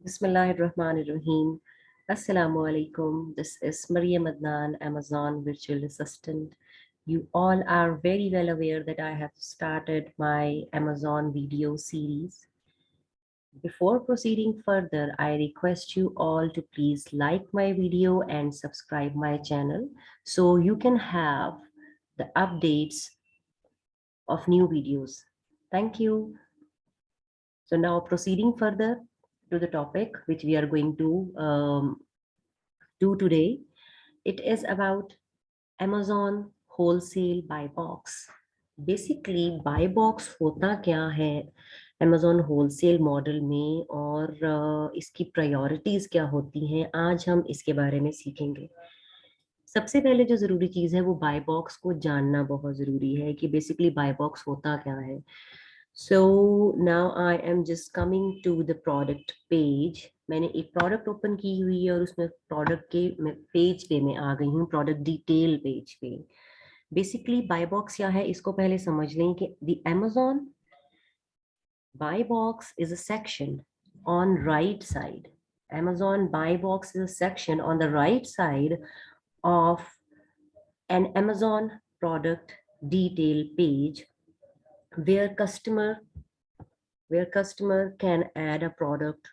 Bismillahirrahmanirrahim. Assalamu alaikum. This is Maryam Adnan, Amazon Virtual Assistant. You all are very well aware that I have started my Amazon video series. Before proceeding further, I request you all to please like my video and subscribe my channel so you can have the updates of new videos. Thank you. So now proceeding further to the topic which we are going to do today. It is about Amazon wholesale buy box. Basically buy box होता क्या है Amazon wholesale model में और इसकी priorities क्या होती हैं, आज हम इसके बारे में सीखेंगे। सबसे पहले जो जरूरी चीज है वो बाय बॉक्स को जानना बहुत जरूरी है कि बेसिकली बाय बॉक्स होता क्या है। So now I am just coming to the product page. मैंने एक प्रोडक्ट ओपन की हुई है और उसमें प्रोडक्ट के पेज पे मैं आ गई हूँ, प्रोडक्ट डिटेल पेज पे। बेसिकली बाय बॉक्स क्या है इसको पहले समझ लें कि the Amazon buy box is a section on right side. Amazon buy box is a section on the right side of an Amazon product detail page where customer can add a product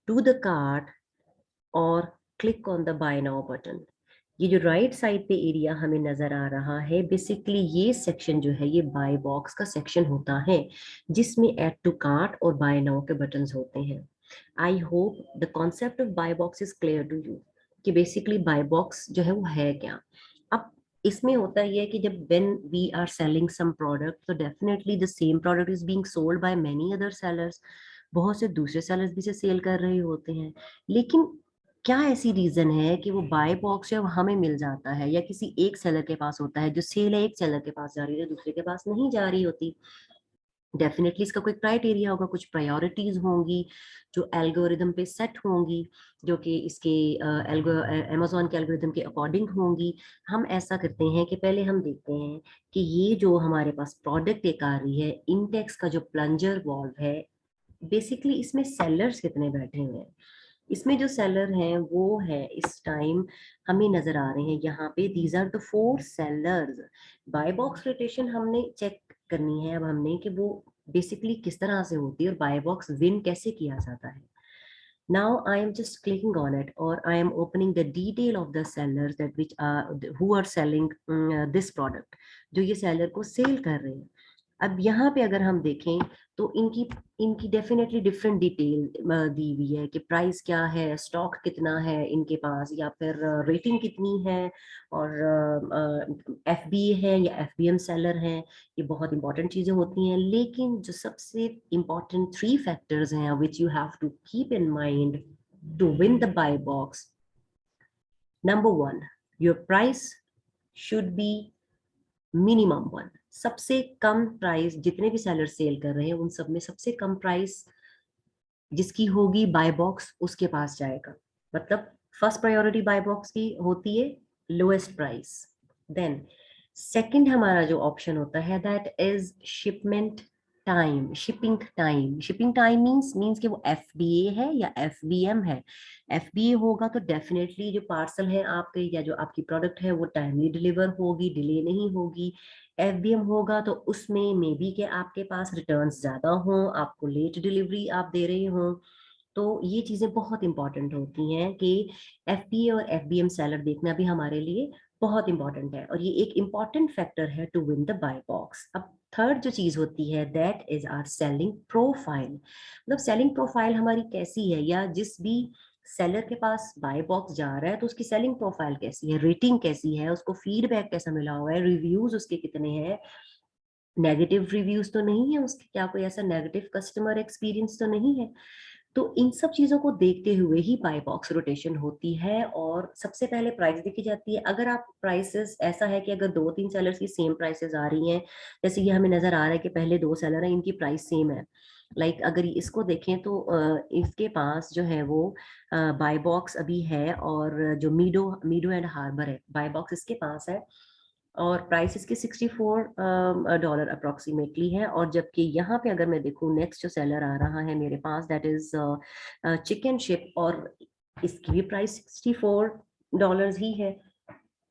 to the cart or click on the buy now button. ये जो right side पे area हमें नजर आ रहा है, basically ये section जो है ये बाय बॉक्स का सेक्शन होता है जिसमें ऐड टू कार्ट और बाय नाउ के बटन्स होते हैं। I hope the concept of buy box is clear to you कि बेसिकली बाय बॉक्स जो है वो है क्या। अब इसमें होता है कि जब when we are selling some product तो definitely the same product is being sold by many other sellers. बहुत से दूसरे सेलर्स भी से सेल कर रहे होते हैं, लेकिन क्या ऐसी रीजन है कि वो बाय बॉक्स जो हमें मिल जाता है या किसी एक सेलर के पास होता है, जो सेल है एक सेलर के पास जा रही है दूसरे के पास नहीं जा रही होती। डेफिनेटली इसका कोई क्राइटेरिया होगा, कुछ प्रायोरिटीज होंगी जो एल्गोरिदम पे सेट होंगी, जो कि इसके अमेजोन के एल्गोरिदम के अकॉर्डिंग होंगी। हम ऐसा करते हैं कि पहले हम देखते हैं कि ये जो हमारे पास प्रोडक्ट एक आ रही है, इंटेक्स का जो प्लंजर वॉल्व है, बेसिकली इसमें सेलर्स कितने बैठे हुए हैं। इसमें जो सेलर हैं वो है इस टाइम हमें नजर आ रहे हैं यहाँ पे, these are the 4 sellers. Buy box rotation हमने चेक करनी है अब हमने कि वो बेसिकली किस तरह से होती है और बाय बॉक्स विन कैसे किया जाता है। Now I am just clicking on it or I am opening the detail of the sellers that which are who are selling this product, जो ये सेलर को सेल कर रहे हैं। अब यहाँ पे अगर हम देखें तो इनकी इनकी डेफिनेटली डिफरेंट डिटेल दी हुई है कि प्राइस क्या है, स्टॉक कितना है इनके पास, या फिर रेटिंग कितनी है, और एफबीए है या एफबीएम सेलर है। ये बहुत इंपॉर्टेंट चीजें होती हैं, लेकिन जो सबसे इंपॉर्टेंट 3 फैक्टर्स हैं which you have to keep in mind to win the buy box. Number 1, your price should be minimum 1। सबसे कम प्राइस जितने भी सेलर सेल कर रहे हैं उन सब में सबसे कम प्राइस जिसकी होगी बाय बॉक्स उसके पास जाएगा। मतलब फर्स्ट प्रायोरिटी बाय बॉक्स की होती है लोएस्ट प्राइस। देन सेकंड हमारा जो ऑप्शन होता है that is shipment time, shipping time means कि वो एफबीए है या एफबीएम है। एफबीए होगा तो डेफिनेटली जो पार्सल है आपके या जो आपकी प्रोडक्ट है वो टाइमली डिलीवर होगी, डिले नहीं होगी। एफबीएम होगा तो उसमें मे बी के आपके पास रिटर्न्स ज्यादा हों, आपको लेट डिलीवरी आप दे रहे हो। तो ये चीजें बहुत इंपॉर्टेंट होती हैं कि एफबीए और एफबीएम सेलर देखना भी हमारे लिए बहुत इंपॉर्टेंट है और ये एक इंपॉर्टेंट फैक्टर है to win the buy box. अब थर्ड जो चीज होती है that is our selling profile. मतलब सेलिंग प्रोफाइल हमारी कैसी है, या जिस भी सेलर के पास बाय बॉक्स जा रहा है तो उसकी सेलिंग प्रोफाइल कैसी है, रेटिंग कैसी है, उसको फीडबैक कैसा मिला हुआ है, रिव्यूज उसके कितने हैं, नेगेटिव रिव्यूज तो नहीं है उसके, क्या कोई ऐसा नेगेटिव कस्टमर एक्सपीरियंस तो नहीं है। तो इन सब चीजों को देखते हुए ही बाय बॉक्स रोटेशन होती है और सबसे पहले प्राइस देखी जाती है। अगर आप प्राइसेस ऐसा है कि अगर 2-3 सेलर्स की सेम प्राइसेस आ रही हैं, जैसे ये हमें नजर आ रहा है कि पहले 2 सेलर हैं इनकी प्राइस सेम है, लाइक अगर इसको देखें तो इसके पास जो है वो बाय बॉक्स अभी है, और जो मीडो मीडो एंड हार्बर है बाय बॉक्स इसके पास है और प्राइस इसकी $64 अप्रोक्सीमेटली है। और जबकि यहाँ पे अगर मैं देखूँ नेक्स्ट जो सेलर आ रहा है मेरे पास, दैट इज चिकन शिप, और इसकी भी प्राइस $64 ही है।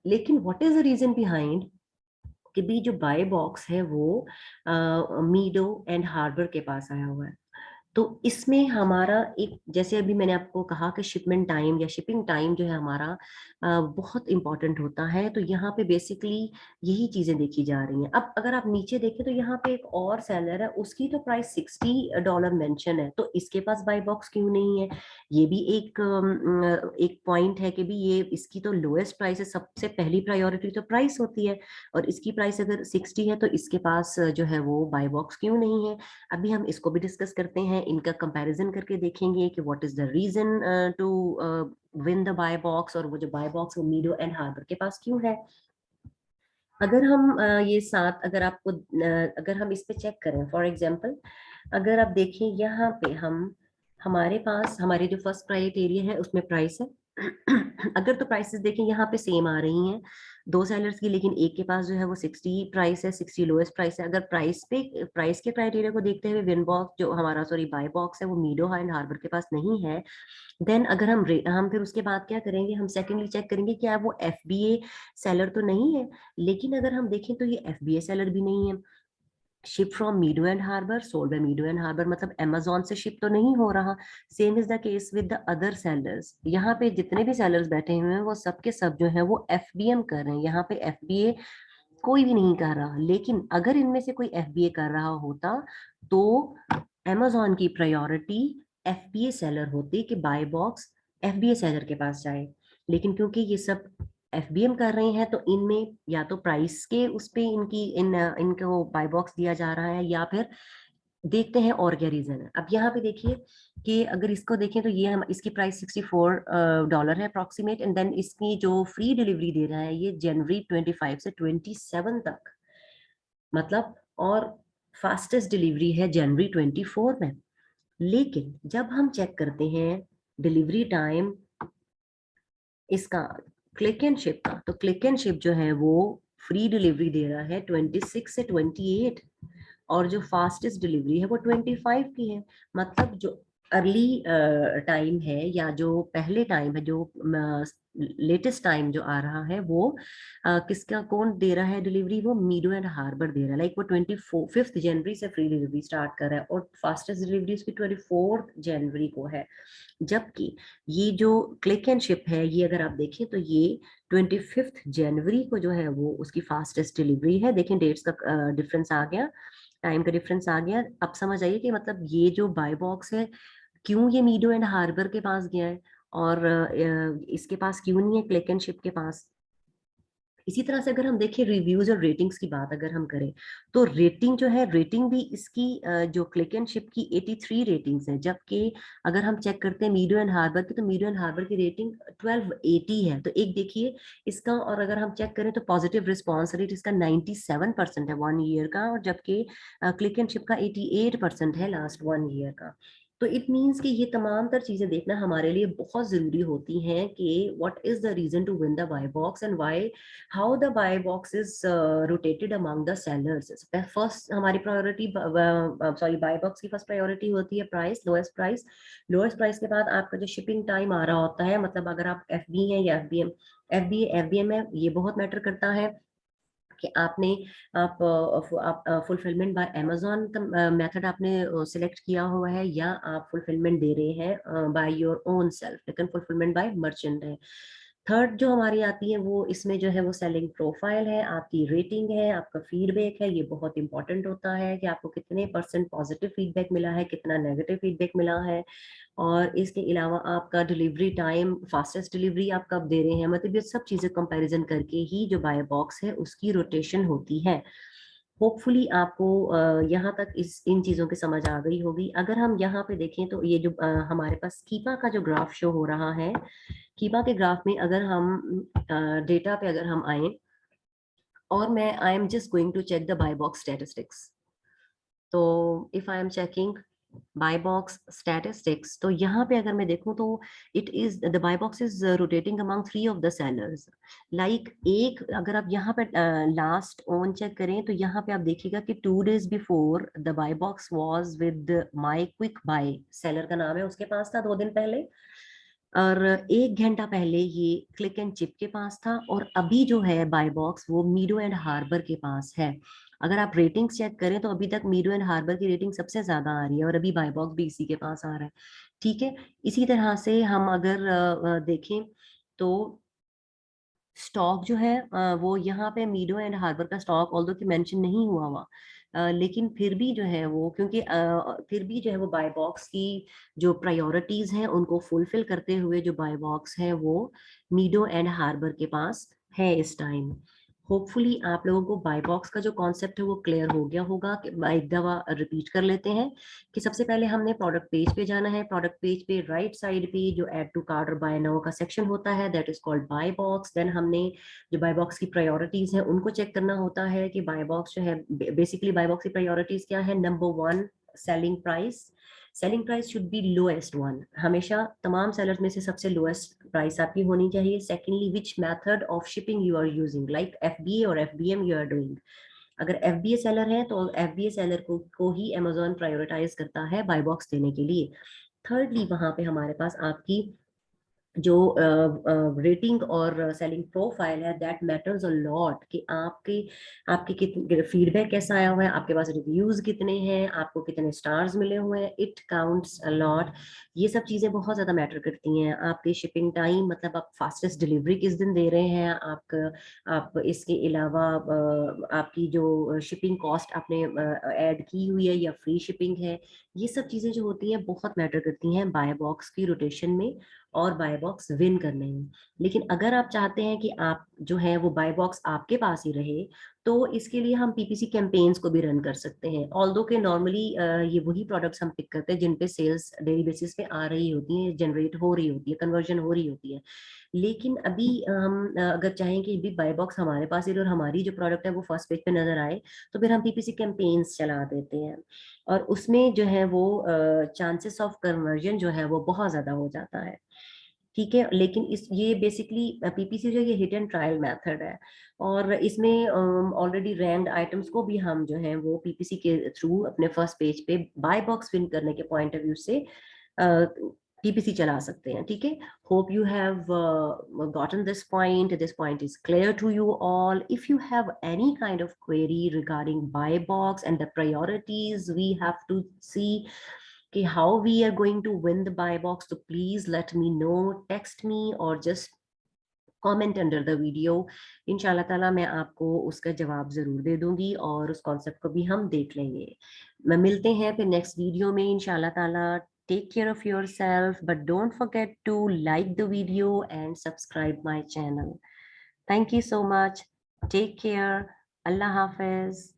लेकिन what is the reason behind कि भी जो बाय बॉक्स है वो मीडो एंड हार्बर के पास आया हुआ है। तो इसमें हमारा एक, जैसे अभी मैंने आपको कहा कि शिपमेंट टाइम या शिपिंग टाइम जो है हमारा बहुत इंपॉर्टेंट होता है। तो यहाँ पे बेसिकली यही चीजें देखी जा रही हैं। अब अगर आप नीचे देखें तो यहाँ पे एक और सेलर है, उसकी तो प्राइस $60 मेंशन है, तो इसके पास बाय बॉक्स क्यों नहीं है? ये भी एक पॉइंट है कि भी ये इसकी तो लोएस्ट प्राइस है, सबसे पहली प्रायोरिटी तो प्राइस होती है, और इसकी प्राइस अगर 60 है तो इसके पास जो है वो बाय बॉक्स क्यों नहीं है? अभी हम इसको भी डिस्कस करते हैं, इनका कंपैरिजन करके देखेंगे कि what is the reason to win the buy box, और वो जो बाय बॉक्स वो मीडो एंड हार्बर के पास क्यों है। अगर हम ये सात, अगर आपको अगर हम इस पे चेक करें, फॉर एग्जांपल अगर आप देखें यहाँ पे हमारे पास हमारी जो फर्स्ट क्राइटेरिया है उसमें प्राइस है। अगर तो प्राइसेस देखें यहाँ पे सेम आ रही हैं दो सेलर्स की, लेकिन एक के पास जो है वो 60 प्राइस है, 60 लोएस्ट प्राइस है। अगर प्राइस के क्राइटेरिया को देखते हुए विन बॉक्स जो हमारा सॉरी बाय बॉक्स है वो मीडो एंड हार्बर के पास नहीं है, देन अगर हम फिर उसके बाद क्या करेंगे, हम सेकेंडली चेक करेंगे क्या वो एफबीए सेलर तो नहीं है। लेकिन अगर हम देखें तो ये एफबीए सेलर भी नहीं है। Ship from Meadow and Harbor, sold by Meadow and Harbor, मतलब अमेजोन से शिप तो नहीं हो रहा। Same is the case with the other sellers. यहाँ पे जितने भी सेलर्स बैठे हुए हैं वो सब के सब जो है वो एफबीएम कर रहे हैं, यहाँ पे एफबीए कोई भी नहीं कर रहा। लेकिन अगर इनमें से कोई एफबीए कर रहा होता तो अमेजोन की प्रायोरिटी एफबीए सेलर होती कि बाय बॉक्स एफबीए सेलर के पास जाए। लेकिन क्योंकि ये सब एफबीएम कर रहे हैं तो इनमें या तो प्राइस के उस पे इनको बाय बॉक्स दिया जा रहा है, या फिर देखते हैं और क्या रीजन है। अब यहाँ पे देखिए कि अगर इसको देखें तो ये हम इसकी प्राइस $64 है अप्रोक्सीमेट, एंड देन इसकी जो फ्री डिलीवरी दे रहा है ये जनवरी 25 से 27 तक, मतलब, और फास्टेस्ट डिलीवरी है जनवरी 24 में। लेकिन जब हम चेक करते हैं डिलीवरी टाइम इसका क्लिक एंड शिप का, तो क्लिक एंड शिप जो है वो फ्री डिलीवरी दे रहा है 26 से 28, और जो फास्टेस्ट डिलीवरी है वो 25 की है। मतलब जो अर्ली टाइम है या जो पहले टाइम है, जो लेटेस्ट टाइम जो आ रहा है वो किसका कौन दे रहा है डिलीवरी, वो मीडो एंड हार्बर दे रहा है। लाइक वो 25 जनवरी से फ्री डिलीवरी स्टार्ट कर रहा है, और फास्टेस्ट डिलीवरी उसकी 24 जनवरी को है। जबकि ये जो क्लिक एंड शिप है ये अगर आप देखें तो ये 25 जनवरी को जो है वो उसकी फास्टेस्ट डिलीवरी है। देखें डेट्स का डिफरेंस आ गया, टाइम का डिफरेंस आ गया। अब समझ आइए कि मतलब ये जो बाय बॉक्स है क्यों ये मीडो एंड हार्बर के पास गया है, और इसके पास क्यों नहीं है क्लिक एंड शिप के पास। इसी तरह से अगर हम देखें रिव्यूज और रेटिंग्स की बात अगर हम करें, तो रेटिंग जो है, रेटिंग भी इसकी जो क्लिक एंड शिप की 83 रेटिंग्स है। जबकि अगर हम चेक करते हैं मीडो एंड हार्बर की, तो मीडो एंड हार्बर की रेटिंग 1280 है। तो एक देखिए इसका, और अगर हम चेक करें तो पॉजिटिव रिस्पॉन्स रेट इसका 97% है 1 ईयर का, और जबकि क्लिक एंड शिप का 88% है लास्ट 1 ईयर का। तो इट मीन्स कि ये तमाम तर चीजें देखना हमारे लिए बहुत जरूरी होती हैं कि what is the reason to win the buy box, and why how the buy box is rotated among the sellers. First हमारी प्रायोरिटी सॉरी बाय बॉक्स की फर्स्ट प्रायोरिटी होती है price, lowest price. Lowest price के बाद आपका जो shipping time आ रहा होता है, मतलब अगर आप एफबी है या एफबीएम है, ये बहुत मैटर करता है कि आप फुलफिलमेंट बाय अमेजोन का मेथड आपने सिलेक्ट किया हुआ है, या आप फुलफिलमेंट दे रहे हैं बाय योर ओन सेल्फ, लेकिन फुलफिलमेंट बाय मर्चेंट है। थर्ड जो हमारी आती है वो इसमें जो है वो सेलिंग प्रोफाइल है, आपकी रेटिंग है, आपका फीडबैक है। ये बहुत इंपॉर्टेंट होता है कि आपको कितने परसेंट पॉजिटिव फीडबैक मिला है, कितना नेगेटिव फीडबैक मिला है। और इसके अलावा आपका डिलीवरी टाइम, फास्टेस्ट डिलीवरी आप कब दे रहे हैं, मतलब ये सब चीजें कंपैरिजन करके ही जो बाय बॉक्स है उसकी रोटेशन होती है। होपफुली आपको यहाँ तक इन चीजों की समझ आ गई होगी। अगर हम यहाँ पे देखें तो ये जो हमारे पास कीपा का जो ग्राफ शो हो रहा है, कीपा के ग्राफ में अगर हम डेटा पे अगर हम आए, और मैं I am just going to check the buy box statistics. तो if I am checking buy box statistics, तो यहाँ पे अगर मैं देखूं तो it is the buy box is rotating among 3 of the sellers. Like एक अगर आप यहाँ पे लास्ट ऑन चेक करें तो यहाँ पे आप देखिएगा कि 2 days before the buy box was with my quick buy, seller का नाम है, उसके पास था 2 दिन पहले, और 1 घंटा पहले ये क्लिक एंड चिप के पास था, और अभी जो है बाय बॉक्स वो मीडो एंड हार्बर के पास है। अगर आप रेटिंग्स चेक करें तो अभी तक मीडो एंड हार्बर की रेटिंग सबसे ज्यादा आ रही है, और अभी बाय बॉक्स भी इसी के पास आ रहा है। ठीक है, इसी तरह से हम अगर देखें तो स्टॉक जो है वो यहाँ पे मीडो एंड हार्बर का स्टॉक ऑल्दो कि मेंशन नहीं हुआ हुआ, लेकिन फिर भी जो है वो, क्योंकि फिर भी जो है वो बाय बॉक्स की जो प्रायोरिटीज हैं उनको फुलफिल करते हुए जो बाय बॉक्स है वो मीडो एंड हार्बर के पास है इस टाइम। होपफुली आप लोगों को बाय बॉक्स का जो कॉन्सेप्ट है वो क्लियर हो गया होगा। कि एक दफा रिपीट कर लेते हैं कि सबसे पहले हमने प्रोडक्ट पेज पे जाना है। प्रोडक्ट पेज पे राइट साइड पे जो ऐड टू कार्ट और बाय नाउ का सेक्शन होता है, that is called buy box. Then हमने जो बाय बॉक्स की प्रायोरिटीज है उनको चेक करना होता है कि बाय बॉक्स जो है, बेसिकली बाय बॉक्स की प्रायोरिटीज क्या है। Number 1, selling price. Selling price should B lowest one, हमेशा तमाम सेलर्स में से सबसे लोएस्ट प्राइस आपकी होनी चाहिए। Secondly, which method of shipping you are using, like FBA और एफबीएम यू आर डूइंग। अगर एफबीए सेलर है तो एफबीए सेलर को ही अमेजोन प्रायोरिटाइज करता है बाय बॉक्स देने के लिए। थर्डली, वहां पे हमारे पास आपकी जो रेटिंग और सेलिंग प्रोफाइल है, दैट मैटर्स अ लॉट, कि आपके आपके कितने फीडबैक कैसा आया हुआ है, आपके पास रिव्यूज कितने हैं, आपको कितने स्टार्स मिले हुए हैं, इट काउंट्स अ लॉट। ये सब चीजें बहुत ज्यादा मैटर करती हैं। आपकी शिपिंग टाइम, मतलब आप फास्टेस्ट डिलीवरी किस दिन दे रहे हैं, आप इसके अलावा आपकी जो शिपिंग कॉस्ट आपने ऐड की हुई है या फ्री शिपिंग है, ये सब चीजें जो होती हैं बहुत मैटर करती हैं बाय बॉक्स की रोटेशन में और बाय बॉक्स विन करने में। लेकिन अगर आप चाहते हैं कि आप जो है वो बाय बॉक्स आपके पास ही रहे, तो इसके लिए हम पीपीसी कैंपेन्स को भी रन कर सकते हैं। ऑल्दो के नॉर्मली ये वही प्रोडक्ट्स हम पिक करते हैं जिन पे सेल्स डेली बेसिस पे आ रही होती है, जनरेट हो रही होती है, कन्वर्जन हो रही होती है। लेकिन अभी हम अगर चाहें कि भी बाय बॉक्स हमारे पास ही रहे और हमारी जो प्रोडक्ट है वो फर्स्ट पेज पे नजर आए, तो फिर हम पीपीसी कैंपेन्स चला देते हैं, और उसमें जो है वो चांसेस ऑफ कन्वर्जन जो है वो बहुत ज्यादा हो जाता है। ठीक है, लेकिन इस ये बेसिकली पीपीसी जो ये हिट एंड ट्रायल मेथड है, और इसमें ऑलरेडी रैंक्ड आइटम्स को भी हम जो है वो पीपीसी के थ्रू अपने फर्स्ट पेज पे बाय बॉक्स विन करने के पॉइंट ऑफ व्यू से पीपीसी चला सकते हैं। ठीक है, hope you have gotten this point is clear to you all. If you have any kind of query regarding buy box and the priorities we have to see कि how we are going to win the buy box, so please let me know, text me or just comment under the video। इंशाल्लाह ताला मैं आपको उसका जवाब जरूर दे दूंगी और उस कॉन्सेप्ट को भी हम देख लेंगे। मैं मिलते हैं फिर नेक्स्ट वीडियो में इंशाल्लाह ताला। Take care of your self, but don't forget to like the video and subscribe my channel. Thank you so much, take care, अल्लाह हाफिज।